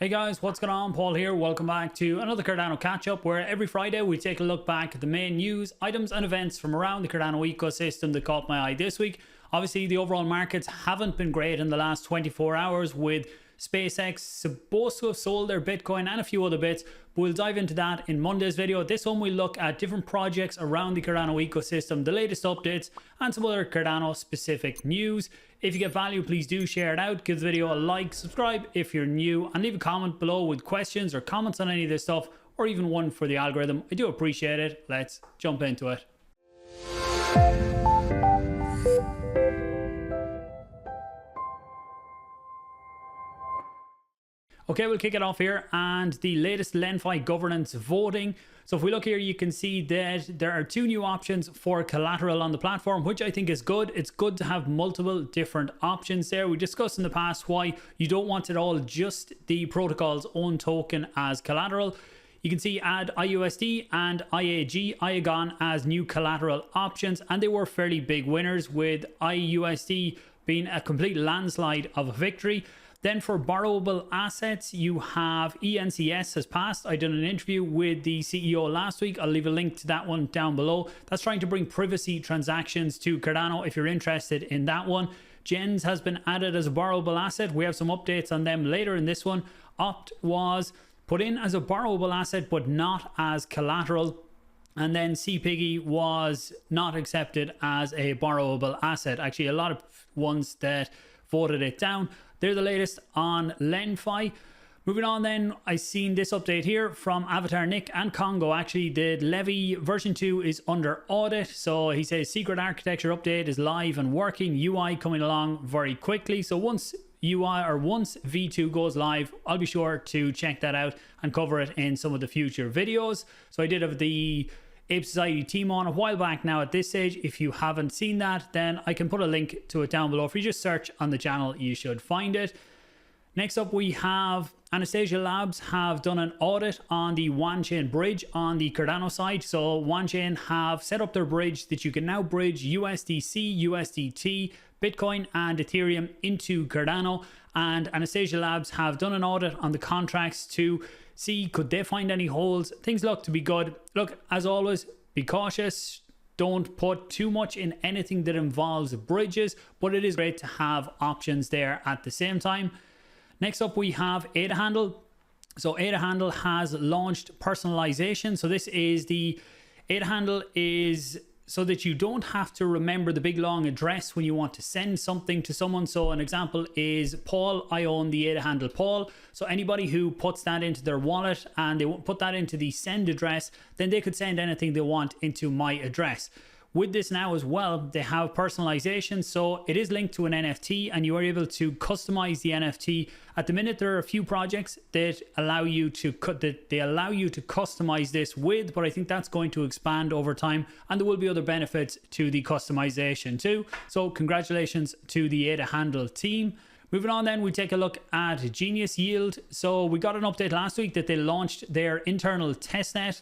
Hey guys, what's going on? Paul here. Welcome back to another Cardano catch-up, where every Friday we take a look back at the main news, items and events from around the Cardano ecosystem that caught my eye this week. Obviously, the overall markets haven't been great in the last 24 hours, with SpaceX supposed to have sold their Bitcoin and a few other bits, but we'll dive into that in Monday's video. This one we'll look at different projects around the Cardano ecosystem, the latest updates, and some other Cardano specific news. If you get value, please do share it out, give the video a like, subscribe if you're new, and leave a comment below with questions or comments on any of this stuff, or even one for the algorithm. I do appreciate it. Let's jump into it. Okay, we'll kick it off here, and the latest Lenfi governance voting. So if we look here, you can see that there are two new options for collateral on the platform, which I think is good. It's good to have multiple different options there. We discussed in the past why you don't want it all just the protocol's own token as collateral. You can see add IUSD and IAG as new collateral options, and they were fairly big winners, with IUSD being a complete landslide of a victory. Then for borrowable assets, you have ENCS has passed. I did an interview with the CEO last week. I'll leave a link to that one down below. That's trying to bring privacy transactions to Cardano if you're interested in that one. Gens has been added as a borrowable asset. We have some updates on them later in this one. Opt was put in as a borrowable asset, but not as collateral. And then CPiggy was not accepted as a borrowable asset. Actually, a lot of ones that voted it down. They're the latest on Lenfi. Moving on then, I seen this update here from Avatar Nick and Congo. Actually, the Levvy version 2 is under audit. So he says secret architecture update is live and working. UI coming along very quickly. So once V2 goes live, I'll be sure to check that out and cover it in some of the future videos. So I did have the Ape Society team on a while back now. At this stage, if you haven't seen that, then I can put a link to it down below. If you just search on the channel, you should find it. Next up, we have Anastasia Labs have done an audit on the Wanchain bridge on the Cardano side. So Wanchain have set up their bridge that you can now bridge USDC, USDT, Bitcoin and Ethereum into Cardano, and Anastasia Labs have done an audit on the contracts to see could they find any holes. Things look to be good. Look, as always, be cautious. Don't put too much in anything that involves bridges, but it is great to have options there at the same time. Next up, we have AdaHandle. So AdaHandle has launched personalization. So this is the AdaHandle is so that you don't have to remember the big long address when you want to send something to someone. So an example is Paul. I own the AdaHandle Paul. So anybody who puts that into their wallet and they put that into the send address, then they could send anything they want into my address. With this now as well, they have personalization. So it is linked to an NFT and you are able to customize the NFT. At the minute, there are a few projects that allow you to customize this with, but I think that's going to expand over time, and there will be other benefits to the customization too. So congratulations to the AdaHandle team. Moving on then, we take a look at Genius Yield. So we got an update last week that they launched their internal testnet.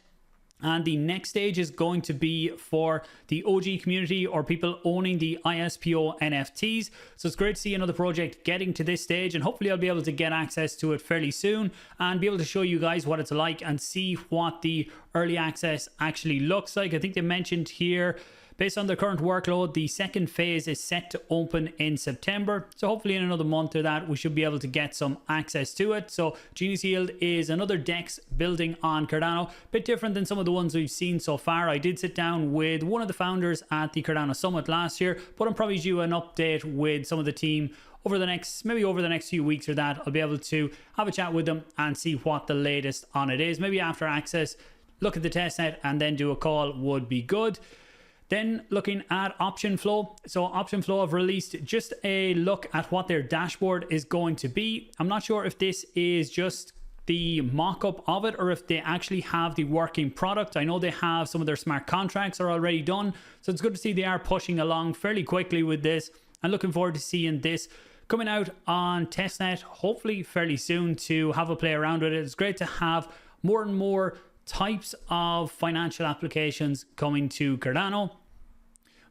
And the next stage is going to be for the OG community or people owning the ISPO NFTs. So it's great to see another project getting to this stage, and hopefully I'll be able to get access to it fairly soon and be able to show you guys what it's like and see what the early access actually looks like. I think they mentioned here, based on the current workload, the second phase is set to open in September. So hopefully in another month or that, we should be able to get some access to it. So Genius Yield is another DEX building on Cardano. A bit different than some of the ones we've seen so far. I did sit down with one of the founders at the Cardano Summit last year, but I'm probably due an update with some of the team over the next few weeks or that. I'll be able to have a chat with them and see what the latest on it is. Maybe after access, look at the testnet and then do a call would be good. Then looking at Optionflow. So Optionflow have released just a look at what their dashboard is going to be. I'm not sure if this is just the mock-up of it or if they actually have the working product. I know they have some of their smart contracts are already done. So it's good to see they are pushing along fairly quickly with this. I'm looking forward to seeing this coming out on testnet, hopefully fairly soon, to have a play around with it. It's great to have more and more types of financial applications coming to Cardano.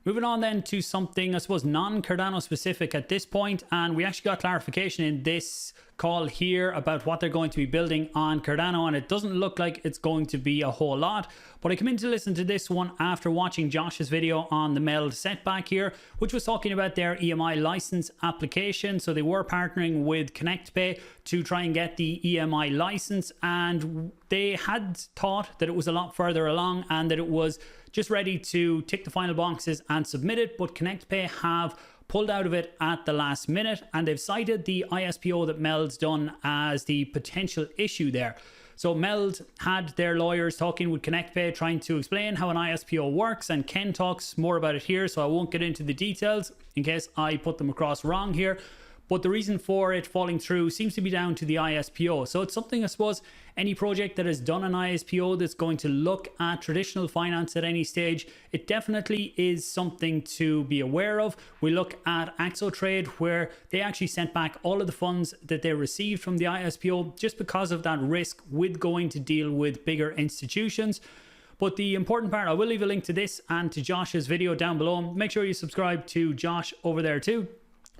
Moving on then to something, I suppose, non-Cardano specific at this point, and we actually got clarification in this call here about what they're going to be building on Cardano, and it doesn't look like it's going to be a whole lot. But I come in to listen to this one after watching Josh's video on the Meld setback here, which was talking about their EMI license application. So they were partnering with ConnectPay to try and get the EMI license, and they had thought that it was a lot further along and that it was just ready to tick the final boxes and submit it, but ConnectPay have pulled out of it at the last minute, and they've cited the ISPO that Meld's done as the potential issue there. So Meld had their lawyers talking with ConnectPay, trying to explain how an ISPO works, and Ken talks more about it here, so I won't get into the details in case I put them across wrong here. But the reason for it falling through seems to be down to the ISPO. So it's something, I suppose, any project that has done an ISPO that's going to look at traditional finance at any stage, it definitely is something to be aware of. We look at AxoTrade, where they actually sent back all of the funds that they received from the ISPO just because of that risk with going to deal with bigger institutions. But the important part, I will leave a link to this and to Josh's video down below. Make sure you subscribe to Josh over there too.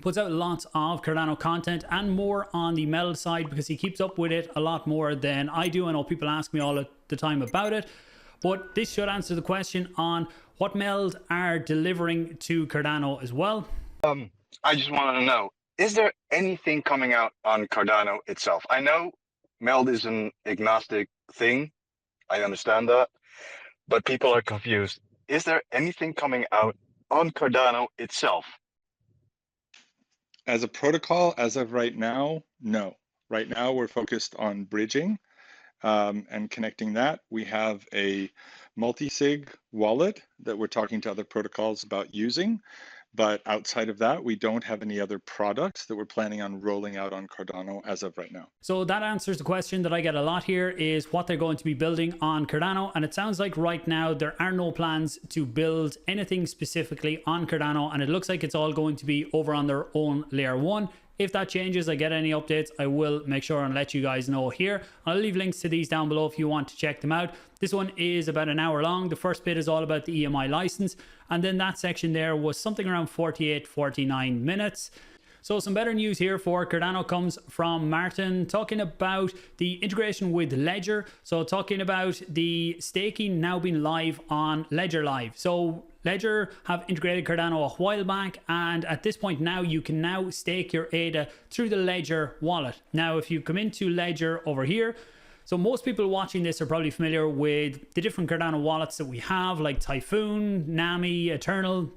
Puts out lots of Cardano content and more on the Meld side because he keeps up with it a lot more than I do. I know people ask me all the time about it, but this should answer the question on what Meld are delivering to Cardano as well. I just want to know, is there anything coming out on Cardano itself? I know Meld is an agnostic thing. I understand that, but people are confused. Is there anything coming out on Cardano itself? As a protocol, as of right now, no. Right now, we're focused on bridging and connecting that. We have a multi-sig wallet that we're talking to other protocols about using. But outside of that, we don't have any other products that we're planning on rolling out on Cardano as of right now. So that answers the question that I get a lot here, is what they're going to be building on Cardano. And it sounds like right now there are no plans to build anything specifically on Cardano. And it looks like it's all going to be over on their own layer 1. If that changes, I get any updates, I will make sure and let you guys know here. I'll leave links to these down below if you want to check them out. This one is about an hour long. The first bit is all about the EMI license. And then that section there was something around 49 minutes. So some better news here for Cardano comes from Martin, talking about the integration with Legder. So talking about the staking now being live on Legder Live. So Legder have integrated Cardano a while back, and at this point now you can now stake your ADA through the Legder wallet. Now if you come into Legder over here, so most people watching this are probably familiar with the different Cardano wallets that we have, like Typhoon, Nami, Eternal,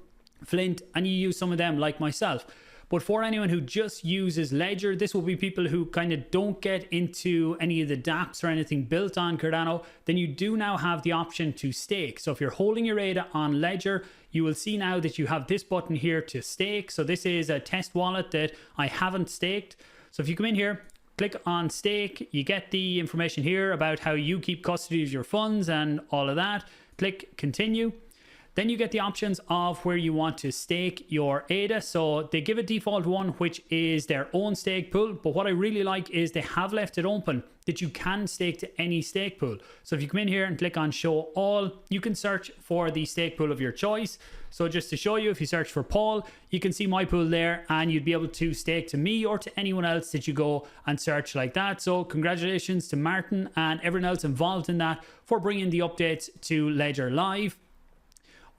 Flint, and you use some of them like myself. But for anyone who just uses Legder, this will be people who kind of don't get into any of the dApps or anything built on Cardano. Then you do now have the option to stake. So if you're holding your ADA on Legder, you will see now that you have this button here to stake. So this is a test wallet that I haven't staked. So if you come in here, click on stake, you get the information here about how you keep custody of your funds and all of that. Click continue. Then you get the options of where you want to stake your ADA. So they give a default one, which is their own stake pool. But what I really like is they have left it open that you can stake to any stake pool. So if you come in here and click on show all, you can search for the stake pool of your choice. So just to show you, if you search for Paul, you can see my pool there, and you'd be able to stake to me or to anyone else that you go and search like that. So congratulations to Martin and everyone else involved in that for bringing the updates to Legder Live.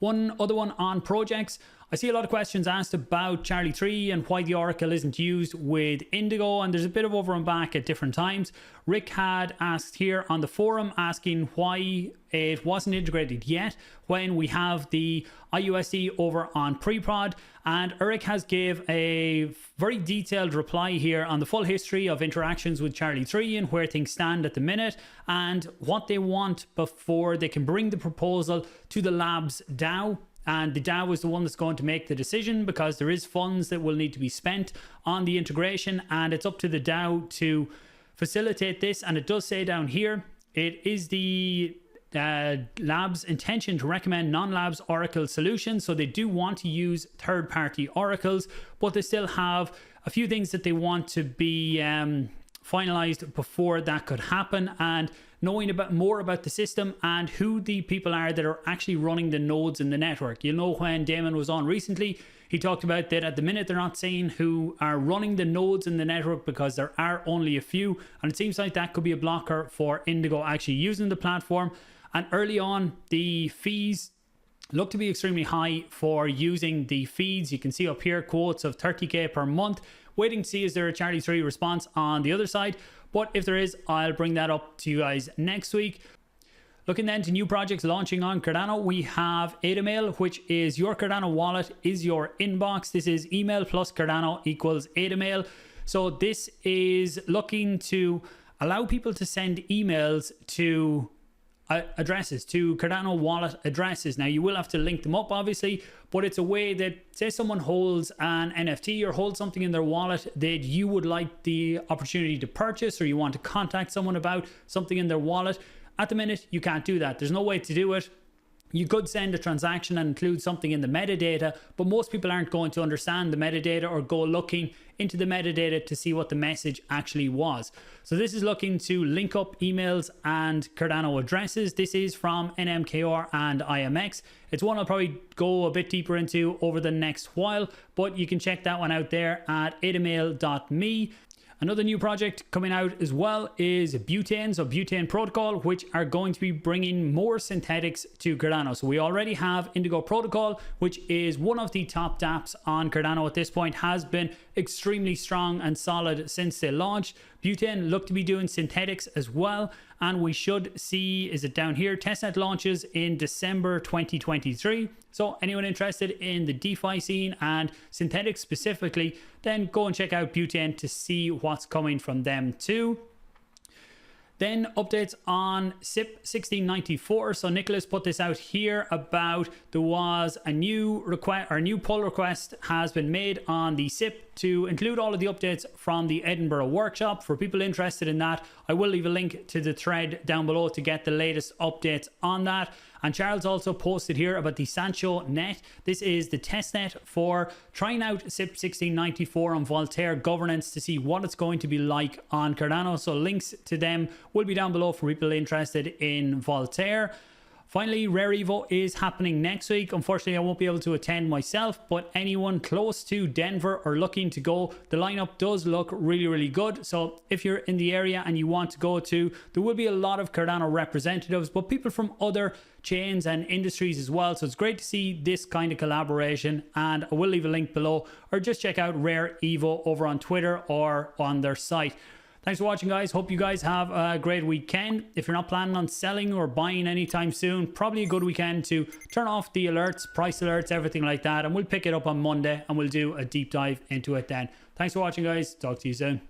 One other one on projects. I see a lot of questions asked about Charlie 3 and why the Oracle isn't used with Indigo, and there's a bit of over and back at different times. Rick had asked here on the forum asking why it wasn't integrated yet when we have the IUSD over on pre-prod, and Eric has gave a very detailed reply here on the full history of interactions with Charlie 3 and where things stand at the minute and what they want before they can bring the proposal to the lab's DAO. And the DAO is the one that's going to make the decision, because there is funds that will need to be spent on the integration, and it's up to the DAO to facilitate this. And it does say down here, it is the lab's intention to recommend non-labs Oracle solutions. So they do want to use third-party oracles, but they still have a few things that they want to be finalized before that could happen, and knowing more about the system and who the people are that are actually running the nodes in the network. You know, when Damon was on recently, he talked about that at the minute they're not saying who are running the nodes in the network because there are only a few, and it seems like that could be a blocker for Indigo actually using the platform. And early on, the fees look to be extremely high for using the feeds. You can see up here quotes of 30k per month. Waiting to see is there a Charlie 3 response on the other side, but if there is, I'll bring that up to you guys next week. Looking then to new projects launching on Cardano, we have AdaMail, which is your Cardano wallet is your inbox. This is email plus Cardano equals AdaMail. So this is looking to allow people to send emails to addresses, to Cardano wallet addresses. Now you will have to link them up obviously, but it's a way that, say someone holds an NFT or holds something in their wallet that you would like the opportunity to purchase, or you want to contact someone about something in their wallet. At the minute, you can't do that. There's no way to do it. You could send a transaction and include something in the metadata, but most people aren't going to understand the metadata or go looking into the metadata to see what the message actually was. So this is looking to link up emails and Cardano addresses. This is from NMKR and IMX. It's one I'll probably go a bit deeper into over the next while, but you can check that one out there at adamail.me. Another new project coming out as well is Butane, so Butane Protocol, which are going to be bringing more synthetics to Cardano. So we already have Indigo Protocol, which is one of the top dApps on Cardano at this point, has been extremely strong and solid since they launched. Butane look to be doing synthetics as well, and we should see, is it down here, testnet launches in December 2023. So anyone interested in the DeFi scene and synthetics specifically, then go and check out Butane to see what's coming from them too. Then updates on SIP 1694. So Nicholas put this out here about there was a new request, or a new pull request has been made on the SIP to include all of the updates from the Edinburgh workshop. For people interested in that, I will leave a link to the thread down below to get the latest updates on that. And Charles also posted here about the Sancho net. This is the testnet for trying out SIP 1694 on Voltaire governance to see what it's going to be like on Cardano. So links to them will be down below for people interested in Voltaire. Finally, RareEvo is happening next week. Unfortunately, I won't be able to attend myself, but anyone close to Denver or looking to go, the lineup does look really, really good. So if you're in the area and you want to go to, there will be a lot of Cardano representatives, but people from other chains and industries as well. So it's great to see this kind of collaboration, and I will leave a link below, or just check out RareEvo over on Twitter or on their site. Thanks for watching, guys. Hope you guys have a great weekend. If you're not planning on selling or buying anytime soon, probably a good weekend to turn off the alerts, price alerts, everything like that. And we'll pick it up on Monday and we'll do a deep dive into it then. Thanks for watching, guys. Talk to you soon.